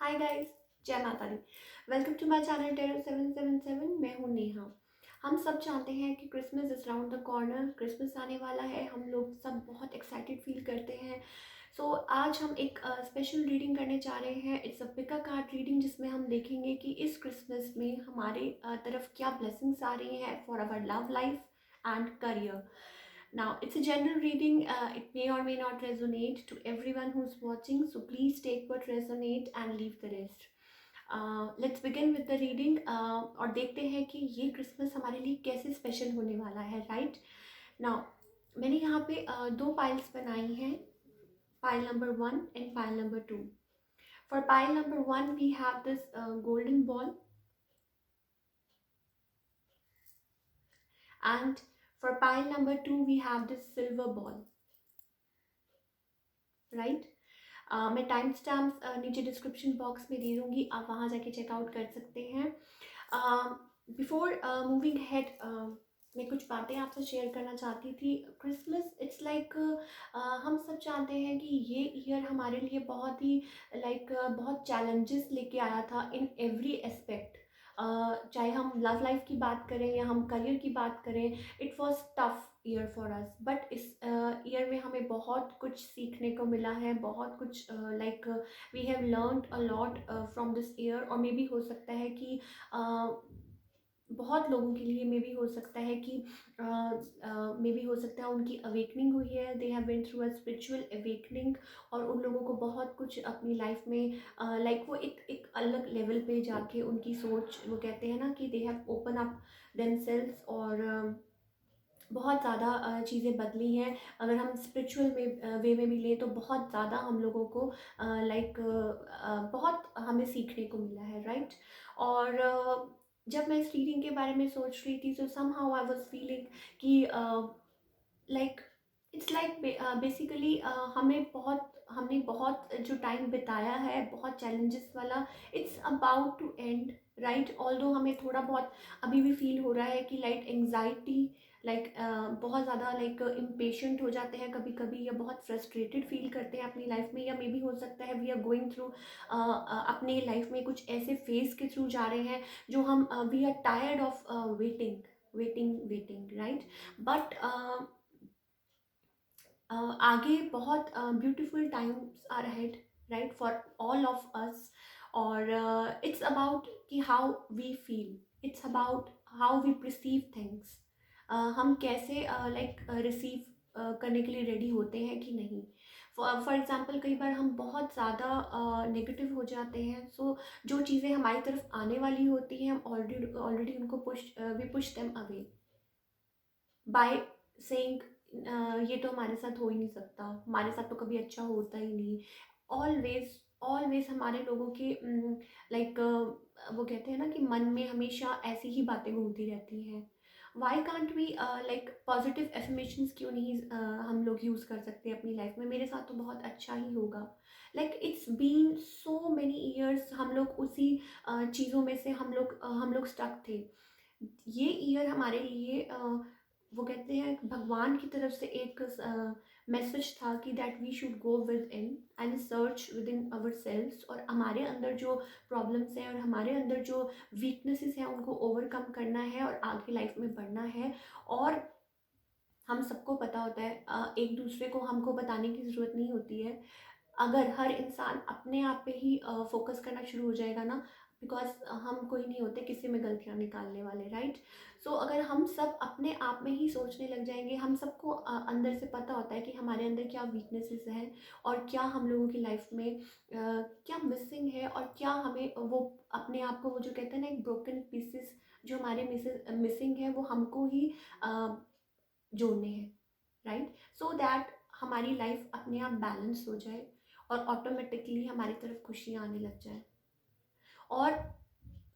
हाय guys, जय माता दी। Welcome to my channel tarot 777। मैं हूँ नेहा। हम सब जानते हैं कि Christmas is round the corner. Christmas आने वाला है, हम लोग सब बहुत एक्साइटेड फील करते हैं। आज हम एक स्पेशल रीडिंग करने जा रहे हैं। It's a pick a card reading, जिसमें हम देखेंगे कि इस क्रिसमस में हमारे तरफ क्या ब्लेसिंग्स आ रही हैं for our love life and career. Now, it's a general reading. It may or may not resonate to everyone who's watching, so please take what resonate and leave the rest. Let's begin with the reading. और देखते हैं कि ये Christmas हमारे लिए कैसे special होने वाला है, राइट? नाउ मैंने यहाँ पे दो पाइल्स बनाई हैं, pile number 1 and pile number 2. For pile number 1 we have this golden ball, and for pile number 2 we have this silver ball, right? मैं टाइम स्टैम्प्स नीचे डिस्क्रिप्शन बॉक्स में दे दूँगी, आप वहाँ जाके चेकआउट कर सकते हैं. बिफोर मूविंग हेड, मैं कुछ बातें आपसे शेयर करना चाहती थी. क्रिसमस इट्स लाइक हम सब जानते हैं कि ये ईयर हमारे लिए बहुत ही बहुत चैलेंजेस लेके आया था इन एवरी एस्पेक्ट. चाहे हम लव लाइफ की बात करें या हम करियर की बात करें, it was tough year for us. But इस ईयर में हमें बहुत कुछ सीखने को मिला है, बहुत कुछ we have learned a lot from this year. और मे भी हो सकता है कि बहुत लोगों के लिए मे भी हो सकता है कि मे भी हो सकता है उनकी अवेकनिंग हुई है, they have been through a spiritual awakening. और उन लोगों को बहुत कुछ अपनी लाइफ में वो एक अलग लेवल पे जाके उनकी सोच, वो कहते हैं ना कि they have open up themselves. और बहुत ज़्यादा चीज़ें बदली हैं. अगर हम स्पिरिचुअल में वे में भी लें तो बहुत ज़्यादा हम लोगों को बहुत हमें सीखने को मिला है, राइट? और जब मैं इस रीडिंग के बारे में सोच रही थी, तो समहाउ आई वाज फीलिंग कि लाइक इट्स लाइक बेसिकली हमने बहुत जो टाइम बिताया है, बहुत चैलेंजेस वाला, it's about to end, right? Although हमें थोड़ा बहुत अभी भी फील हो रहा है कि एंजाइटी, बहुत ज़्यादा इम्पेशेंट हो जाते हैं कभी कभी, या बहुत फ्रस्ट्रेटेड फील करते हैं अपनी लाइफ में. या मे भी हो सकता है वी आर गोइंग थ्रू अपने लाइफ में कुछ ऐसे फेज के थ्रू जा रहे हैं जो हम we are tired of waiting waiting waiting, right? But आगे बहुत beautiful times are ahead, right, for all of us. और इट्स अबाउट कि how we feel, it's about how we perceive things. हम कैसे रिसीव करने के लिए रेडी होते हैं कि नहीं. फॉर एग्ज़ाम्पल, कई बार हम बहुत ज़्यादा नेगेटिव हो जाते हैं. जो चीज़ें हमारी तरफ आने वाली होती हैं, हम ऑलरेडी उनको we push them away by saying ये तो हमारे साथ हो ही नहीं सकता, हमारे साथ तो कभी अच्छा होता ही नहीं. ऑलवेज ऑलवेज हमारे लोगों के वो कहते हैं ना कि मन में हमेशा ऐसी ही बातें घूमती रहती हैं. Why can't V positive affirmations क्यों नहीं हम लोग यूज़ कर सकते अपनी लाइफ में? मेरे साथ तो बहुत अच्छा ही होगा. It's been so many years, हम लोग उसी चीज़ों में से हम लोग स्टक थे. ये ईयर हमारे लिए वो कहते हैं भगवान की तरफ से एक मैसेज था कि that we should go within and search within ourselves. और हमारे अंदर जो प्रॉब्लम्स हैं और हमारे अंदर जो वीकनेसेस हैं, उनको ओवरकम करना है और आगे लाइफ में बढ़ना है. और हम सबको पता होता है, एक दूसरे को हमको बताने की ज़रूरत नहीं होती है. अगर हर इंसान अपने आप पे ही फोकस करना शुरू हो जाएगा ना, बिकॉज हम कोई नहीं होते किसी में गलतियाँ निकालने वाले, राइट? अगर हम सब अपने आप में ही सोचने लग जाएंगे, हम सबको अंदर से पता होता है कि हमारे अंदर क्या वीकनेसेस हैं और क्या हम लोगों की लाइफ में क्या मिसिंग है, और क्या हमें वो अपने आप को, वो जो कहते हैं ना, एक ब्रोकन पीसेस जो हमारे मिसिंग है, वो हमको ही जोड़ने हैं, राइट? सो दैट हमारी लाइफ अपने आप बैलेंस हो जाए और ऑटोमेटिकली हमारी तरफ खुशियाँ आने लग जाए. और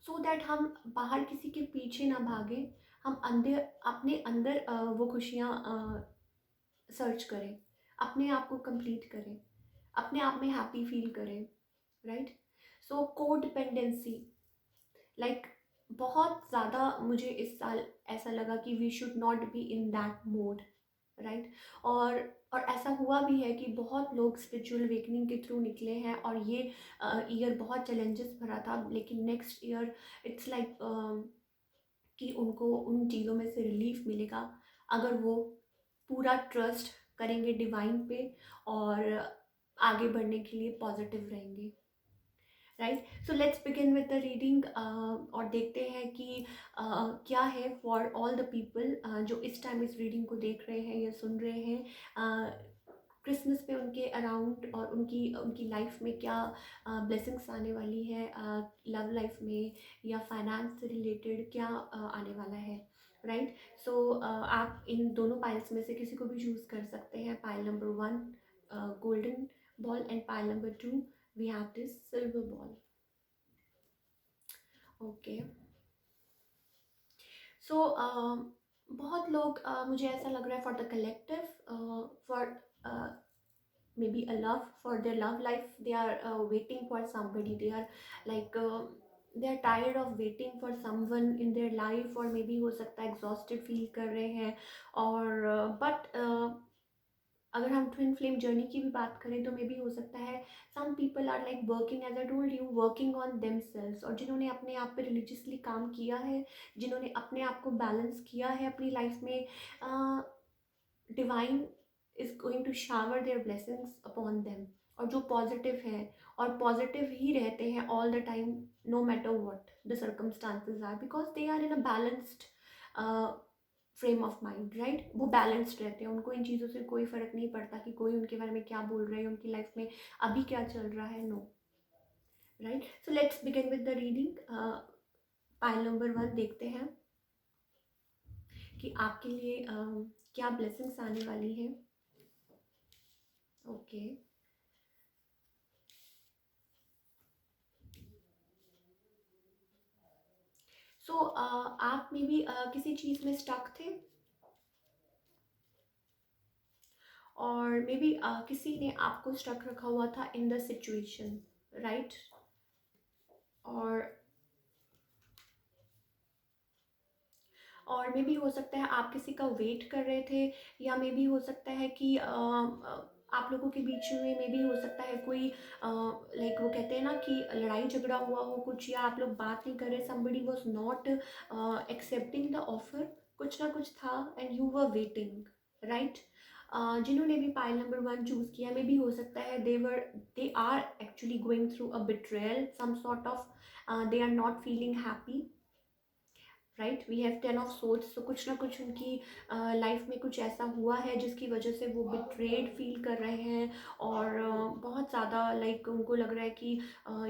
सो दैट हम बाहर किसी के पीछे ना भागें, हम अंदर अपने अंदर वो खुशियाँ सर्च करें, अपने आप को कंप्लीट करें, अपने आप में हैप्पी फील करें, राइट? को डिपेंडेंसी, लाइक बहुत ज़्यादा मुझे इस साल ऐसा लगा कि we should not be in that mode, right? और और ऐसा हुआ भी है कि बहुत लोग स्पिरिचुअल अवेकनिंग के थ्रू निकले हैं, और ये ईयर बहुत चैलेंजेस भरा था, लेकिन नेक्स्ट ईयर इट्स लाइक कि उनको उन चीज़ों में से रिलीफ मिलेगा अगर वो पूरा ट्रस्ट करेंगे डिवाइन पे, और आगे बढ़ने के लिए पॉजिटिव रहेंगे। Right, so let's begin with the reading, और देखते हैं कि क्या है फॉर ऑल द पीपल जो इस टाइम इस रीडिंग को देख रहे हैं या सुन रहे हैं। क्रिसमस पे उनके अराउंड और उनकी उनकी लाइफ में क्या ब्लेसिंग्स आने वाली है, लव लाइफ में या फाइनेंस से रिलेटेड क्या आने वाला है। राइट, सो आप इन दोनों पाइल्स में से किसी को भी चूज़ कर सकते हैं। Pile number 1 golden ball, and pile number 2 we have this silver ball. Okay, so बहुत लोग मुझे ऐसा लग रहा है for the collective, for maybe a love, for their love life, they are waiting for somebody, they are like they are tired of waiting for someone in their life, और maybe हो सकता है exhausted feel कर रहे हैं, और but अगर हम ट्विन फ्लेम जर्नी की भी बात करें तो मे बी हो सकता है some people are like working, as I told you, working on themselves, और जिन्होंने अपने आप पे रिलीजियसली काम किया है, जिन्होंने अपने आप को बैलेंस किया है अपनी लाइफ में, divine is going to shower their blessings upon them, और जो पॉजिटिव है और पॉजिटिव ही रहते हैं all the time, no matter what the circumstances are, because they are in a balanced frame of mind. Right, वो balanced रहते हैं, उनको इन चीज़ों से कोई फ़र्क नहीं पड़ता कि कोई उनके बारे में क्या बोल रहा है, उनकी लाइफ में अभी क्या चल रहा है। No, right, so let's begin with the reading. Pile number 1 देखते हैं कि आपके लिए क्या ब्लेसिंग्स आने वाली हैं। ओके, सो आप में भी किसी चीज़ में स्टक थे, और मे बी किसी ने आपको स्टक रखा हुआ था इन द सिचुएशन। राइट, और मे बी हो सकता है आप किसी का वेट कर रहे थे, या मे बी हो सकता है कि आप लोगों के बीच में मे बी हो सकता है कोई लाइक वो कहते हैं ना कि लड़ाई झगड़ा हुआ हो कुछ, या आप लोग बात नहीं कर रहे, somebody was not accepting the offer, कुछ ना कुछ था and you were waiting. Right, जिन्होंने भी पाइल नंबर 1 चूज़ किया, मे बी हो सकता है they are actually going through a betrayal, some sort of they are not feeling happy. Right, we have 10 of swords, तो कुछ ना कुछ उनकी लाइफ में कुछ ऐसा हुआ है जिसकी वजह से वो बिट्रेड फील कर रहे हैं, और बहुत ज़्यादा लाइक उनको लग रहा है कि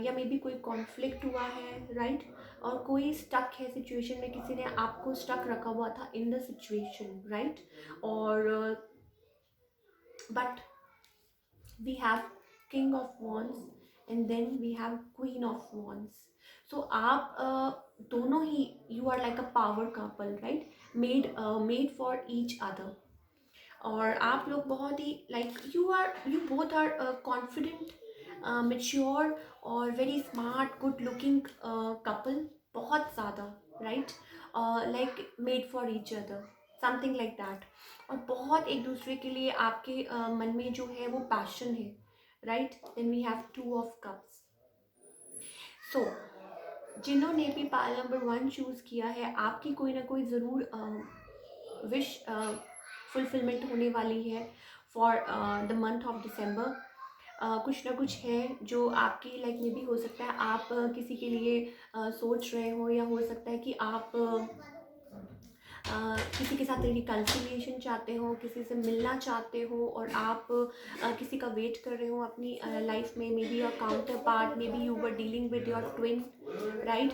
या मे बी कोई कॉन्फ्लिक्ट हुआ है। राइट, और कोई स्टक है सिचुएशन में, किसी ने आपको स्टक रखा हुआ था इन द सिचुएशन। राइट, और but we have king of wands and then we have queen of wands. So आप दोनों ही you are like a power couple, right, made for each other, और आप लोग बहुत ही like you both are confident, mature और very smart good looking couple, बहुत ज़्यादा। Right, like made for each other, something like that, और बहुत एक दूसरे के लिए आपके मन में जो है वो पैशन है। Right, then we have 2 of cups. So जिन्होंने भी पायल नंबर 1 चूज़ किया है, आपकी कोई ना कोई ज़रूर विश फुलफिलमेंट होने वाली है for the month of December. कुछ ना कुछ है जो आपकी लाइक में भी हो सकता है आप किसी के लिए सोच रहे हो, या हो सकता है कि आप किसी के साथ रिकन्सिलिएशन चाहते हो, किसी से मिलना चाहते हो, और आप किसी का वेट कर रहे हो अपनी लाइफ में, maybe your counterpart, maybe you were dealing with your twin. Right,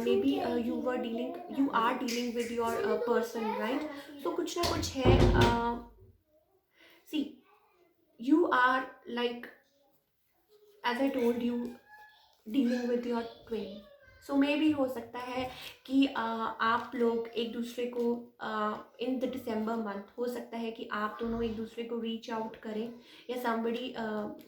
maybe you are dealing with your person. Right, so कुछ ना कुछ है, सी you are like, as I told you, dealing with your twin, सो मे भी हो सकता है कि आप लोग एक दूसरे को इन द डिसम्बर मंथ हो सकता है कि आप दोनों एक दूसरे को रीच आउट करें, या somebody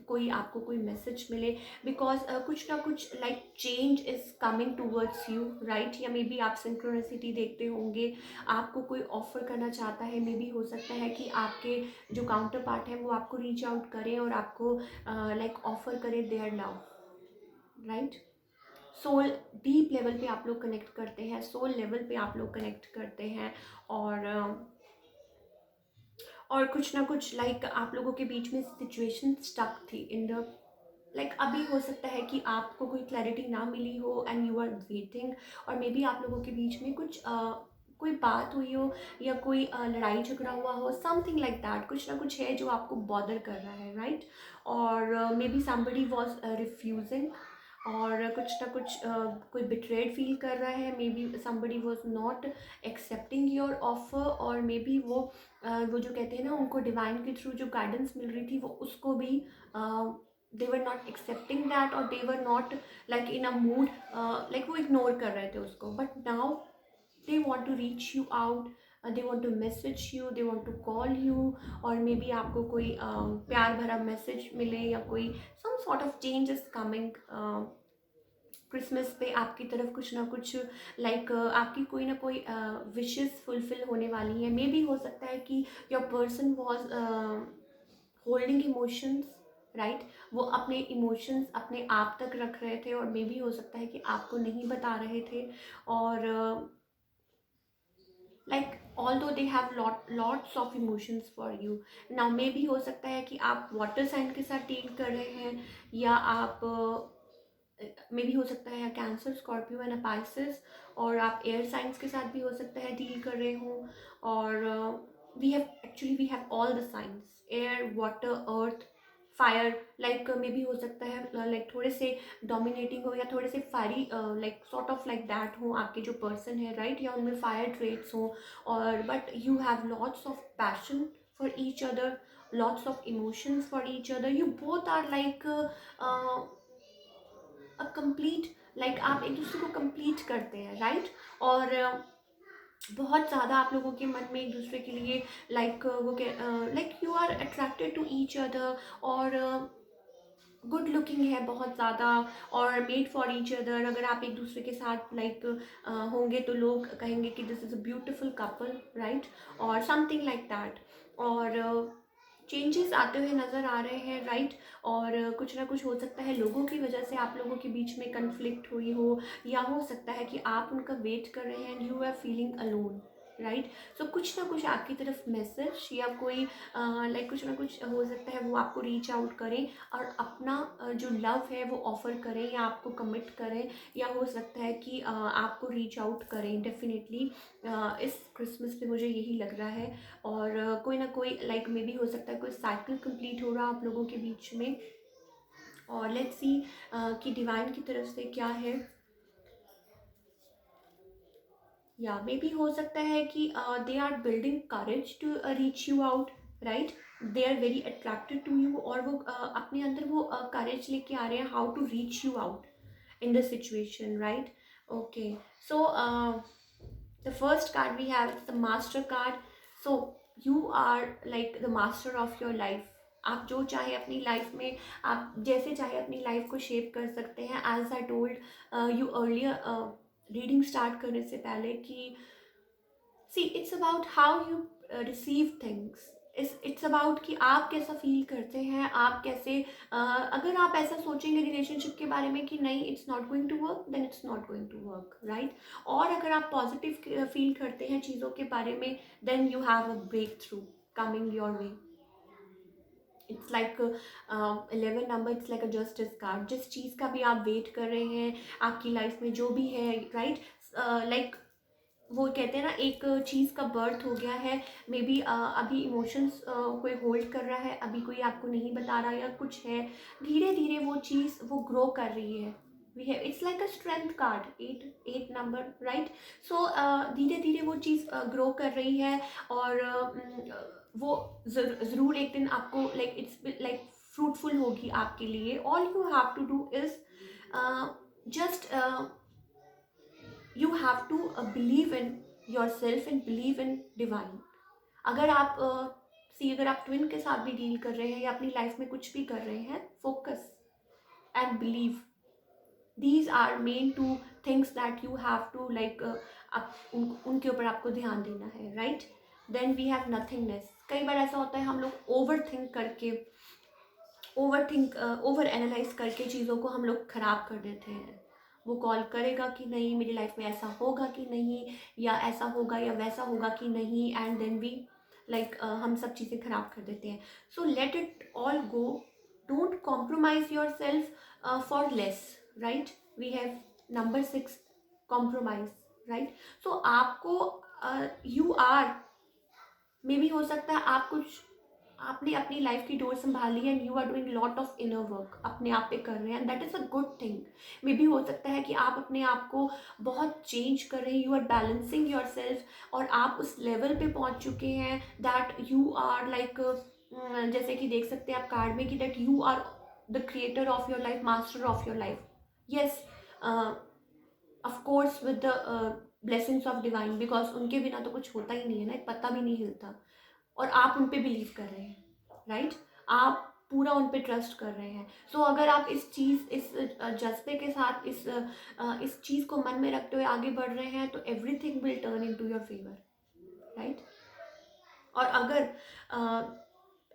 कोई आपको कोई मैसेज मिले, बिकॉज कुछ ना कुछ like change is coming towards you, right. या मे बी आप सिंक्रोनिसिटी देखते होंगे, आपको कोई ऑफर करना चाहता है, मे बी हो सकता है कि आपके जो काउंटर पार्ट है वो आपको रीच आउट करें और आपको लाइक ऑफर करे their love, right. Soul deep level पे आप लोग कनेक्ट करते हैं, सोल लेवल पे आप लोग कनेक्ट करते हैं। और और कुछ ना कुछ लाइक आप लोगों के बीच में सिचुएशन स्टक थी इन द लाइक अभी हो सकता है कि आपको कोई क्लैरिटी ना मिली हो एंड यू आर वेटिंग, और मे बी आप लोगों के बीच में कुछ कोई बात हुई हो, या कोई लड़ाई झगड़ा हुआ हो, समथिंग लाइक दैट, कुछ ना कुछ है जो आपको बॉदर कर रहा है, राइट। और may be somebody was refusing, और कुछ ना कुछ कोई बिट्रेड फील कर रहा है, may be somebody was not accepting your offer, और मे बी वो जो कहते हैं ना, उनको डिवाइन के थ्रू जो गाइडेंस मिल रही थी वो उसको भी they were not accepting that, or they were not like in a mood, like वो ignore कर रहे थे उसको, but now they want to reach you out, they want to message you, they want to call you, और may be आपको कोई प्यार भरा मैसेज मिले, या कोई some sort of change is coming Christmas पे आपकी तरफ, कुछ ना कुछ लाइक आपकी कोई ना कोई विशेस फुलफिल होने वाली है। मे बी हो सकता है कि your person was holding emotions, right. वो अपने इमोशंस अपने आप तक रख रहे थे, और मे बी हो सकता है कि आपको नहीं बता रहे थे, और like although they have lots of emotions for you now. मे भी हो सकता है कि आप वाटर साइन के साथ डील कर रहे हैं, या आप मे भी हो सकता है कैंसर, स्कॉर्पियो एंड पाइसेस, और आप एयर साइंस के साथ भी हो सकता है डील कर रहे हो। और we have all the signs, air, water, earth, fire, like मे भी हो सकता है लाइक थोड़े से डोमिनेटिंग हो, या थोड़े से fiery like sort of like that हो आपके जो पर्सन है, राइट। या उनमें फायर ट्रेट्स हो, और but you have lots of passion for each other, lots of emotions for each other, you both are like a complete, like आप एक दूसरे को कंप्लीट करते हैं, राइट। और बहुत ज़्यादा आप लोगों के मन में एक दूसरे के लिए लाइक वो like you are attracted to each other, और गुड लुकिंग है बहुत ज़्यादा, और मेड फॉर ईच अदर। अगर आप एक दूसरे के साथ लाइक होंगे तो लोग कहेंगे कि this is a beautiful couple, right, और समथिंग लाइक दैट। और चेंजेस आते हुए नज़र आ रहे हैं, राइट। और कुछ ना कुछ हो सकता है लोगों की वजह से आप लोगों के बीच में कन्फ्लिक्ट हुई हो, या हो सकता है कि आप उनका वेट कर रहे हैं and you are feeling alone, right. So कुछ ना कुछ आपकी तरफ मैसेज, या कोई लाइक कुछ ना कुछ हो सकता है वो आपको रीच आउट करें, और अपना जो लव है वो ऑफ़र करें, या आपको कमिट करें, या हो सकता है कि आपको रीच आउट करें डेफिनेटली इस क्रिसमस पे, मुझे यही लग रहा है। और कोई ना कोई लाइक मे भी हो सकता है कोई साइकिल कंप्लीट हो रहा आप लोगों के बीच में। और लेट्स सी कि डिवाइन की तरफ से क्या है। या मे भी हो सकता है कि they are building courage to reach you out, right. They are very attracted to you, और वो अपने अंदर वो करेज लेके आ रहे हैं how to reach you out in the situation, right? Okay, so the first card we have is the master card. So you are like the master of your life. आप जो चाहे अपनी लाइफ में, आप जैसे चाहे अपनी लाइफ को शेप कर सकते हैं। As I told you earlier reading start करने से पहले कि see it's about how you receive things, it's about कि आप कैसा फील करते हैं, आप कैसे अगर आप ऐसा सोचेंगे रिलेशनशिप के बारे में कि नहीं it's not going to work, then it's not going to work, right. और अगर आप पॉजिटिव फील करते हैं चीज़ों के बारे में, then you have a breakthrough coming your way. It's like 11 number, it's like a justice card. जिस चीज़ का भी आप वेट कर रहे हैं आपकी लाइफ में जो भी है, राइट, लाइक वो कहते हैं ना एक चीज़ का बर्थ हो गया है, मे बी अभी इमोशंस कोई होल्ड कर रहा है, अभी कोई आपको नहीं बता रहा या कुछ है, धीरे धीरे वो चीज़ वो ग्रो कर रही है। We have it's like a strength card, eight number, right. So धीरे धीरे वो चीज़ ग्रो कर रही है, और वो ज़रूर एक दिन आपको लाइक इट्स लाइक फ्रूटफुल होगी आपके लिए। All you have to do is just you have to believe in yourself and believe in divine. अगर आप सी अगर आप ट्विन के साथ भी डील कर रहे हैं या अपनी लाइफ में कुछ भी कर रहे हैं, focus and believe, these are main two things that you have to like आप उनके ऊपर आपको ध्यान देना है, right. Then we have nothingness. कई बार ऐसा होता है हम लोग ओवर एनालाइज करके चीज़ों को हम लोग ख़राब कर देते हैं. वो कॉल करेगा कि नहीं, मेरी लाइफ में ऐसा होगा कि नहीं, या ऐसा होगा या वैसा होगा कि नहीं, एंड देन वी लाइक हम सब चीज़ें ख़राब कर देते हैं. So let it all go. Don't compromise yourself for less, right. We have number 6, compromise, right. So आपको यू आर, मे भी हो सकता है आप कुछ, आपने अपनी लाइफ की डोर संभाली and you are doing lot of inner work, अपने आप पे कर रहे हैं, and that is a good thing. मे भी हो सकता है कि आप अपने आप को बहुत चेंज कर रहे हैं, you are balancing yourself, और आप उस लेवल पे पहुंच चुके हैं दैट यू आर लाइक, जैसे कि देख सकते हैं आप कार्ड में कि that you are the creator of your life, master of your life. Yes, of course with the blessings of divine, because उनके बिना तो कुछ होता ही नहीं है ना, एक पत्ता भी नहीं हिलता. और आप उन पे बिलीव कर रहे हैं, राइट. आप पूरा उन पे ट्रस्ट कर रहे हैं. सो अगर आप इस जज्बे के साथ इस चीज़ को मन में रखते हुए आगे बढ़ रहे हैं, तो everything will turn into your favour, right. और अगर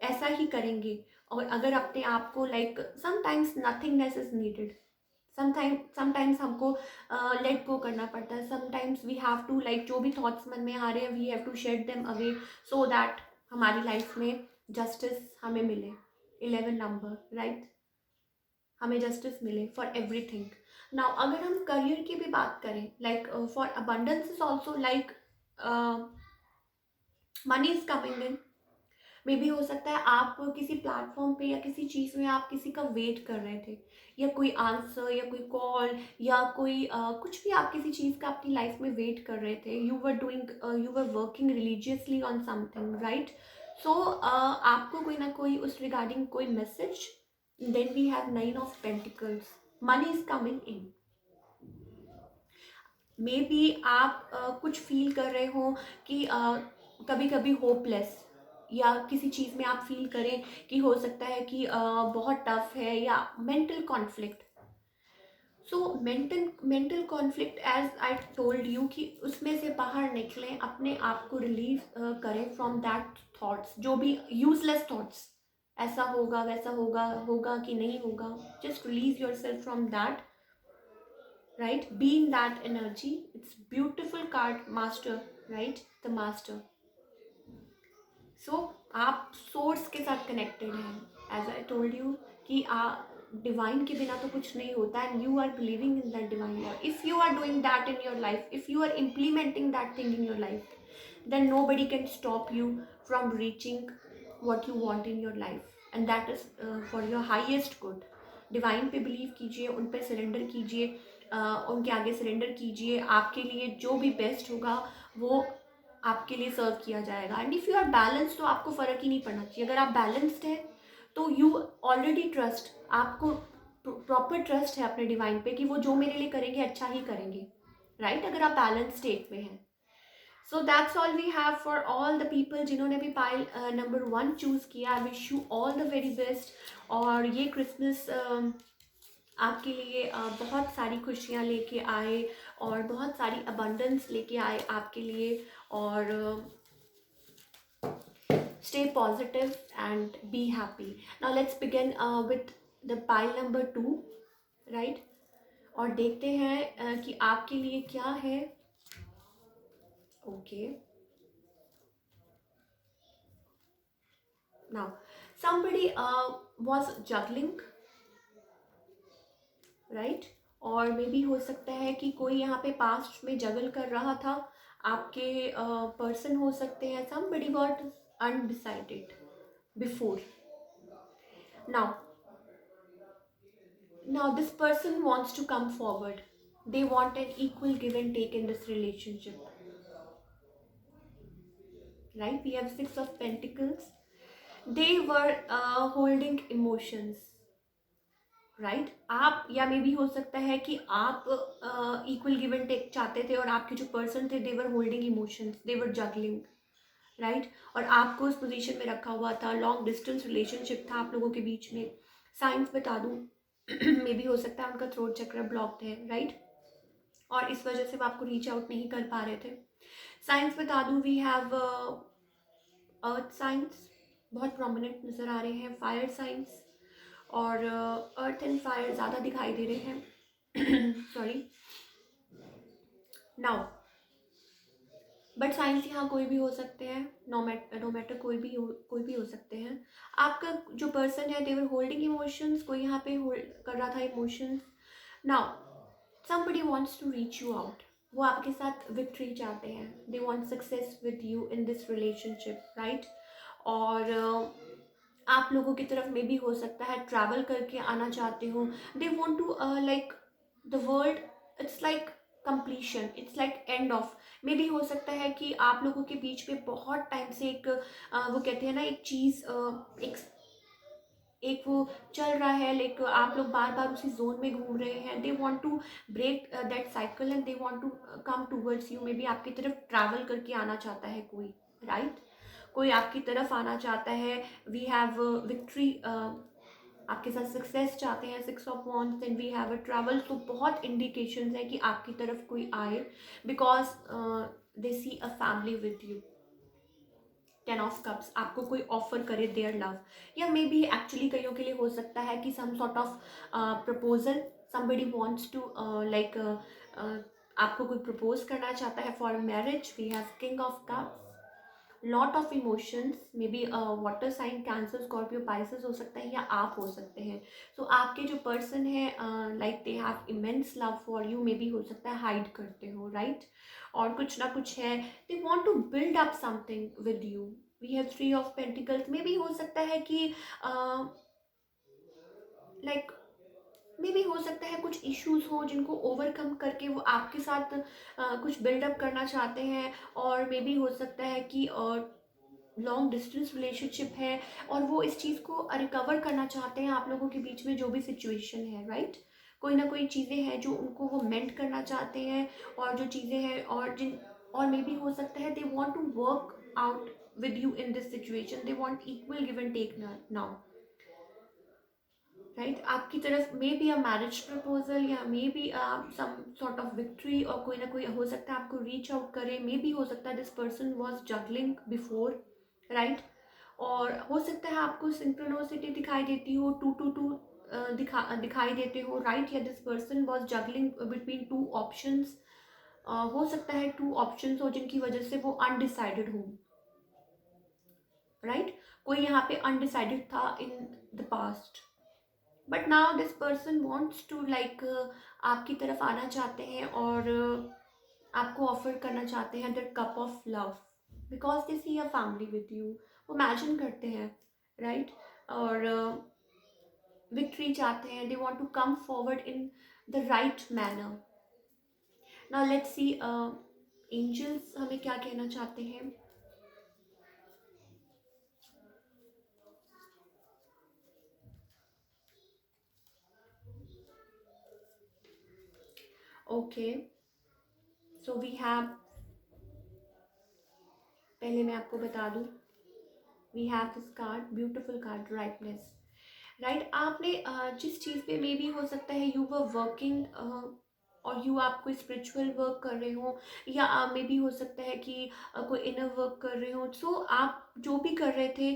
ऐसा ही करेंगे, और अगर अपने आप को like, sometimes nothingness is needed, sometimes हमको लेट गो करना पड़ता है. Sometimes we have to like, जो भी थॉट्स मन में आ रहे हैं, we have to shed them away, so that हमारी लाइफ में जस्टिस हमें मिले. 11 नंबर, राइट. हमें जस्टिस मिले फॉर एवरीथिंग. नाउ अगर हम करियर की भी बात करें, like for abundance is also like money is coming in. मे भी हो सकता है आप किसी प्लेटफॉर्म पे या किसी चीज़ में आप किसी का वेट कर रहे थे, या कोई आंसर या कोई कॉल या कोई कुछ भी, आप किसी चीज़ का अपनी लाइफ में वेट कर रहे थे. You were working religiously on something, right. So आपको कोई ना कोई उस रिगार्डिंग कोई message. Then we have 9 of pentacles. Money is coming in. Maybe आप कुछ फील कर रहे हो कि कभी कभी होपलेस, या किसी चीज़ में आप फील करें कि हो सकता है कि बहुत टफ है, या mental conflict. So mental conflict, as I told you, कि उसमें से बाहर निकलें, अपने आप को रिलीव करें फ्रॉम दैट थॉट्स, जो भी यूजलेस थॉट्स, ऐसा होगा वैसा होगा, होगा कि नहीं होगा. Just release yourself from that, right. Being that energy, it's beautiful card, master, right. The master. So आप सोर्स के साथ कनेक्टेड हैं, एज आई टोल्ड यू, कि डिवाइन के बिना तो कुछ नहीं होता, and you are believing in that divine love. If you are doing that in your life, if you are implementing that thing in your life, then nobody can stop you from reaching what you want in your life, and that is for your highest good. Divine पे believe कीजिए, उन पे surrender कीजिए, उनके आगे surrender कीजिए. आपके लिए जो भी बेस्ट होगा वो आपके लिए सर्व किया जाएगा. And if you are balanced, तो आपको फ़र्क ही नहीं पड़ना चाहिए. अगर आप बैलेंस्ड हैं, तो यू ऑलरेडी ट्रस्ट, आपको प्रॉपर ट्रस्ट है अपने डिवाइन पे कि वो जो मेरे लिए करेंगे अच्छा ही करेंगे, राइट. अगर आप बैलेंस स्टेट में हैं. So that's all we have for all the people जिन्होंने भी पाइल नंबर 1 चूज़ किया. I wish you all the very best. और ये क्रिसमस आपके लिए बहुत सारी खुशियाँ लेके आए, और बहुत सारी अबंडेंस लेके आए आपके लिए. और stay positive and be happy. Now let's begin with the pile number 2, right. और देखते हैं कि आपके लिए क्या है. Okay. Now somebody was juggling, right. और मे भी हो सकता है कि कोई यहाँ पे पास्ट में जगल कर रहा था. आपके पर्सन हो सकते हैं. somebody got undecided before. now now this person wants to come forward. They want an equal give and take in this relationship, right. We have 6 of pentacles. They were holding emotions, right. आप, या maybe हो सकता है कि आप equal give and take चाहते थे और आपके जो पर्सन थे, देवर होल्डिंग इमोशंस, देवर जगलिंग, राइट। और आपको उस पोजीशन में रखा हुआ था, लॉन्ग डिस्टेंस रिलेशनशिप था आप लोगों के बीच में। साइंस बता दूं, मे बी हो सकता है उनका थ्रोट चक्र ब्लॉक्ड है, राइट। और इस वजह से वो आपको रीच आउट नहीं कर पा रहे थे। साइंस बता दूं, वी हैव अर्थ साइंस बहुत प्रोमिनेंट नज़र आ रहे हैं, फायर साइंस, और अर्थ एंड फायर ज़्यादा दिखाई दे रहे हैं। सॉरी। नाउ, बट साइंस यहाँ कोई भी हो सकते हैं, नो मैटर, कोई भी हो सकते हैं। आपका जो पर्सन है, देवर होल्डिंग इमोशंस, कोई यहाँ पे होल्ड कर रहा था emotions. Now somebody wants to reach you out, वो आपके साथ विक्ट्री चाहते हैं, they want success with you in this relationship, right। और आप लोगों की तरफ में भी हो सकता है ट्रैवल करके आना चाहते हो, they want to like the world, it's like completion, it's like end of। मे भी हो सकता है कि आप लोगों के बीच में बहुत टाइम से एक वो कहते हैं ना, एक चीज़ एक एक वो चल रहा है, लाइक आप लोग बार बार उसी जोन में घूम रहे हैं, they want to break that cycle and they want to come towards you. Maybe आपकी तरफ ट्रैवल करके आना चाहता है कोई, राइट। कोई आपकी तरफ आना चाहता है, वी हैव विक्ट्री, आपके साथ सक्सेस चाहते हैं, 6 of wands, and we have a travel. तो बहुत इंडिकेशंस है कि आपकी तरफ कोई आए, because they see a family with you. 10 of cups, आपको कोई ऑफर करे देयर लव, या मे बी एक्चुअली कईयों के लिए हो सकता है कि some sort of proposal, somebody wants to like आपको कोई प्रपोज करना चाहता है for marriage. We have king of cups, lot of emotions, maybe water sign, Cancer, Scorpio, Pisces हो सकता है, या आप हो सकते हैं। सो आपके जो पर्सन है, like they have immense love for you, maybe हो सकता है हाइड करते हो, राइट। और कुछ ना कुछ है, they want to build up something with you. We have 3 of pentacles, maybe हो सकता है कि लाइक मे भी हो सकता है कुछ इश्यूज हो जिनको ओवरकम करके वो आपके साथ कुछ बिल्डअप करना चाहते हैं। और मे भी हो सकता है कि लॉन्ग डिस्टेंस रिलेशनशिप है और वो इस चीज़ को रिकवर करना चाहते हैं आप लोगों के बीच में जो भी सिचुएशन है, राइट। कोई ना कोई चीज़ें हैं जो उनको वो मेंट करना चाहते हैं, और जो चीज़ें हैं और जिन, और मे भी हो सकता है they want to work out with you in this situation, they want equal give and take now, right. आपकी तरफ maybe a marriage proposal, या maybe some sort of victory, और कोई ना कोई हो सकता है आपको रीच आउट करे। मे बी हो सकता है this person was juggling before, right. और हो सकता है आपको सिंक्रोनोसिटी दिखाई देती हो, 2 to 2 दिखाई देते हो, राइट। या this person was juggling between 2 options, हो सकता है 2 ऑप्शंस हो जिनकी वजह से वो अनडिसाइडेड हो, राइट। कोई यहाँ पे अनडिसाइडेड था in the past, but now this person wants to like आपकी तरफ आना चाहते हैं, और आपको ऑफर करना चाहते हैं the cup of love, because they see a family with you. वो इमेजिन करते हैं, राइट। और विक्ट्री चाहते हैं, they want to come forward in the right manner. Now let's see angels हमें क्या कहना चाहते हैं। ओके, सो वी हैव, पहले मैं आपको बता दूं, we have this card, beautiful card, rightness, right. आपने जिस चीज़ पे मे भी हो सकता है यू वर वर्किंग, और यू आप कोई स्पिरिचुअल वर्क कर रहे हो, या मे भी हो सकता है कि कोई इनर वर्क कर रहे हो। सो आप जो भी कर रहे थे,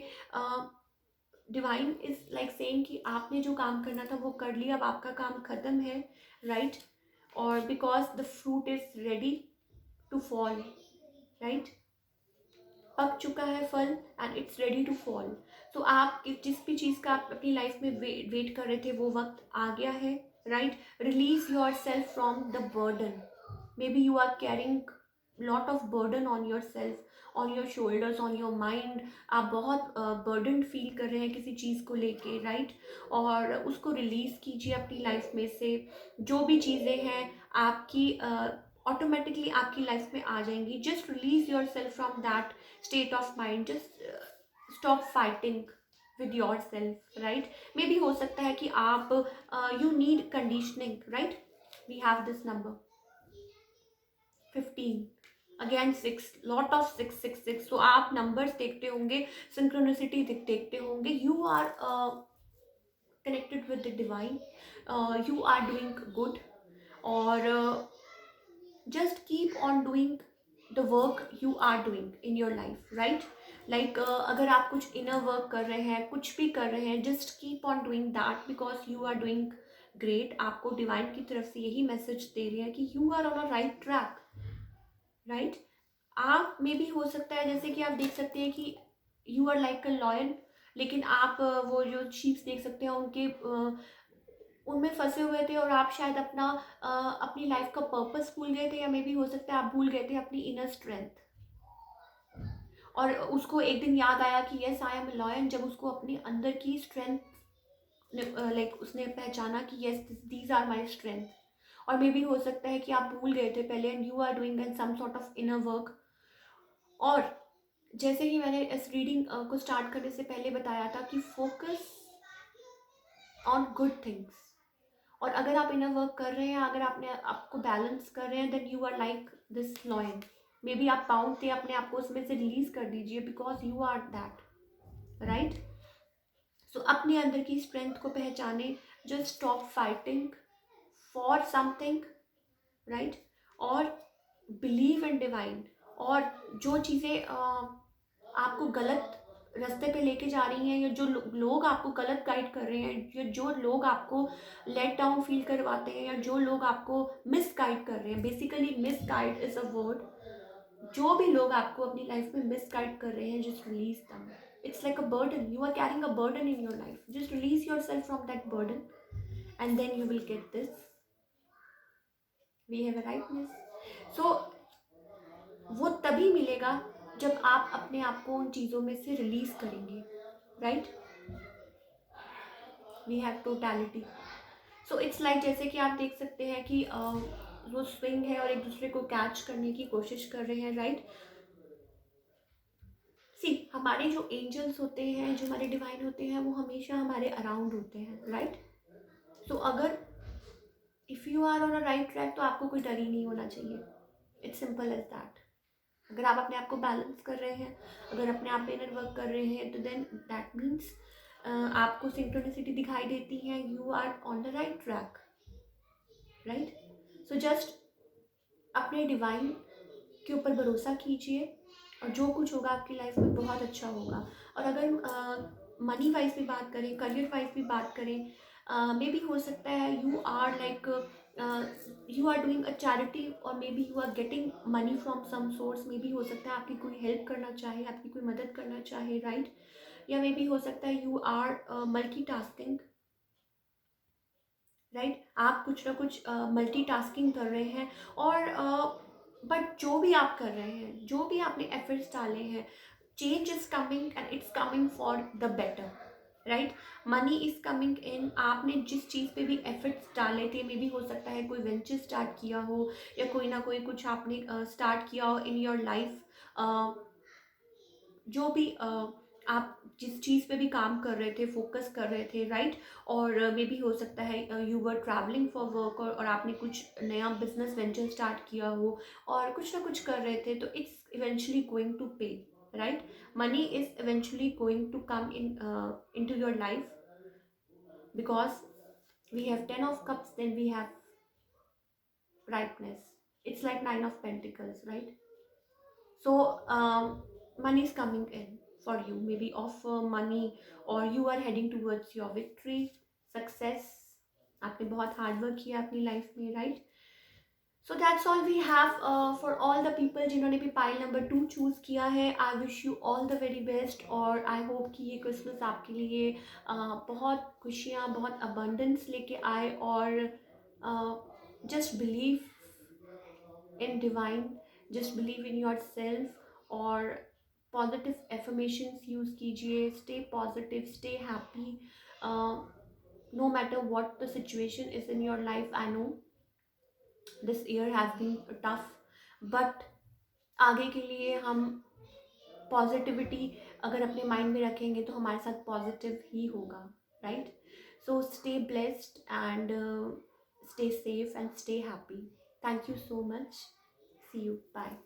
डिवाइन इज लाइक सेइंग कि आपने जो काम करना था वो कर लिया, अब आपका काम खत्म है, राइट। और because the fruit is ready to fall, right. पक चुका है फल and it's ready to fall. तो आप जिस भी चीज़ का आप अपनी लाइफ में वेट कर रहे थे वो वक्त आ गया है, right. Release yourself from the burden, maybe you are carrying lot of burden on yourself, on your shoulders, on your mind. आप बहुत बर्डन फील कर रहे हैं किसी चीज़ को लेके, राइट। और उसको रिलीज़ कीजिए अपनी लाइफ में से। जो भी चीज़ें हैं आपकी ऑटोमेटिकली आपकी लाइफ में आ जाएंगी। Just release yourself from that state of mind, just stop fighting with yourself, right. Maybe हो सकता है कि आप you need conditioning, right. We have this number 15, again 6, lot of 6 6 6। तो आप नंबर्स देखते होंगे, सिंक्रोनिसिटी देखते होंगे, you are connected with the divine, you are doing good, or just keep on doing the work you are doing in your life, right? Like अगर आप कुछ inner work कर रहे हैं, कुछ भी कर रहे हैं, just keep on doing that because you are doing great। आपको डिवाइन की तरफ से यही मैसेज दे रहे हैं कि you are on a right track, right? आप में भी हो सकता है जैसे कि आप देख सकते हैं कि you are like a lion, लेकिन आप वो जो शीप्स देख सकते हैं उनके उनमें फंसे हुए थे, और आप शायद अपनी लाइफ का पर्पस भूल गए थे, या मे बी हो सकता है आप भूल गए थे अपनी इनर स्ट्रेंथ। और उसको एक दिन याद आया कि yes I am a lion, जब उसको अपनी अंदर की स्ट्रेंथ लाइक उसने पहचाना कि yes these are my strength. और मे बी हो सकता है कि आप भूल गए थे पहले, and you are doing in some sort of inner work. और जैसे कि मैंने इस रीडिंग को स्टार्ट करने से पहले बताया था कि फोकस ऑन गुड थिंग्स। और अगर आप इनर वर्क कर रहे हैं, अगर आपने आपको बैलेंस कर रहे हैं, then you are like this lion. Maybe आप बाउंड थे, अपने आप को उसमें से रिलीज कर दीजिए because you are that, right. So अपने अंदर की स्ट्रेंथ को पहचाने, just stop fighting for something, right. और बिलीव इन डिवाइन। और जो चीज़ें आपको गलत रास्ते पे लेके जा रही हैं, या जो लोग आपको गलत गाइड कर रहे हैं, या जो लोग आपको लेट डाउन फील करवाते हैं, या जो लोग आपको मिस गाइड कर रहे हैं, basically miss guide is a word. जो भी लोग आपको अपनी लाइफ में मिस गाइड कर रहे हैं, just release them. It's like a burden, you are carrying a burden in your life, just release yourself from that burden, and then you will get this, we have a rightness. So वो तभी मिलेगा जब आप अपने आप को उन चीज़ों में से रिलीज करेंगे, right. We have totality. So it's like जैसे कि आप देख सकते हैं कि वो स्विंग है और एक दूसरे को कैच करने की कोशिश कर रहे हैं, राइट। सी हमारे जो एंजल्स होते हैं, जो हमारे डिवाइन होते हैं, वो हमेशा हमारे अराउंड होते हैं, राइट। सो अगर if you are on a right track, तो आपको कोई डर ही नहीं होना चाहिए। It's simple as that. अगर आप अपने आप को बैलेंस कर रहे हैं, अगर अपने आप पे इनर वर्क कर रहे हैं, तो देन दैट मीन्स आपको सिंक्रोनिसिटी दिखाई देती है, you are on the right track, right. So just अपने डिवाइन के ऊपर भरोसा कीजिए, और जो कुछ होगा आपकी लाइफ में बहुत अच्छा होगा। और अगर मनी वाइज भी बात करें, करियर वाइज भी बात करें, मे बी हो सकता है you are like you are doing a charity, और maybe you are getting money from some source. Maybe हो सकता है आपकी कोई हेल्प करना चाहे, आपकी कोई मदद करना चाहे, राइट। या मे बी हो सकता है you are multitasking, right. आप कुछ ना कुछ मल्टी टास्किंग कर रहे हैं, और बट जो भी आप कर रहे हैं, जो भी आपने एफर्ट्स डाले हैं, change is coming, and it's coming for the better, right. Money is coming इन। आपने जिस चीज़ पे भी एफर्ट्स डाले थे, मे बी हो सकता है कोई वेंचर स्टार्ट किया हो, या कोई ना कोई कुछ आपने स्टार्ट किया हो इन योर लाइफ, जो भी आप जिस चीज़ पे भी काम कर रहे थे, फोकस कर रहे थे, राइट। और मे बी हो सकता है you were travelling for work, और आपने कुछ नया बिजनेस वेंचर स्टार्ट किया हो, और कुछ ना कुछ कर रहे थे, तो it's eventually going to pay, right. Money is eventually going to come into your life, because we have 10 of cups, then we have ripeness. It's like 9 of pentacles, right? So money is coming in for you, maybe offer money, or you are heading towards your victory, success। आपने बहुत hard work किया अपनी life में, right. So that's all we have for all the people जिन्होंने भी pile number 2 choose किया है। I wish you all the very best, और आई होप कि ये क्रिसमस आपके लिए बहुत खुशियाँ, बहुत अबंडेंस लेके आए, और just believe in divine, just believe in yourself, और पॉजिटिव एफर्मेशंस यूज़ कीजिए। Stay positive, stay happy, no matter what the situation is in your life. I know this year has been tough, but आगे के लिए हम positivity अगर अपने mind में रखेंगे तो हमारे साथ पॉजिटिव ही होगा, right? So stay blessed and stay safe and stay happy. Thank you so much. See you. Bye.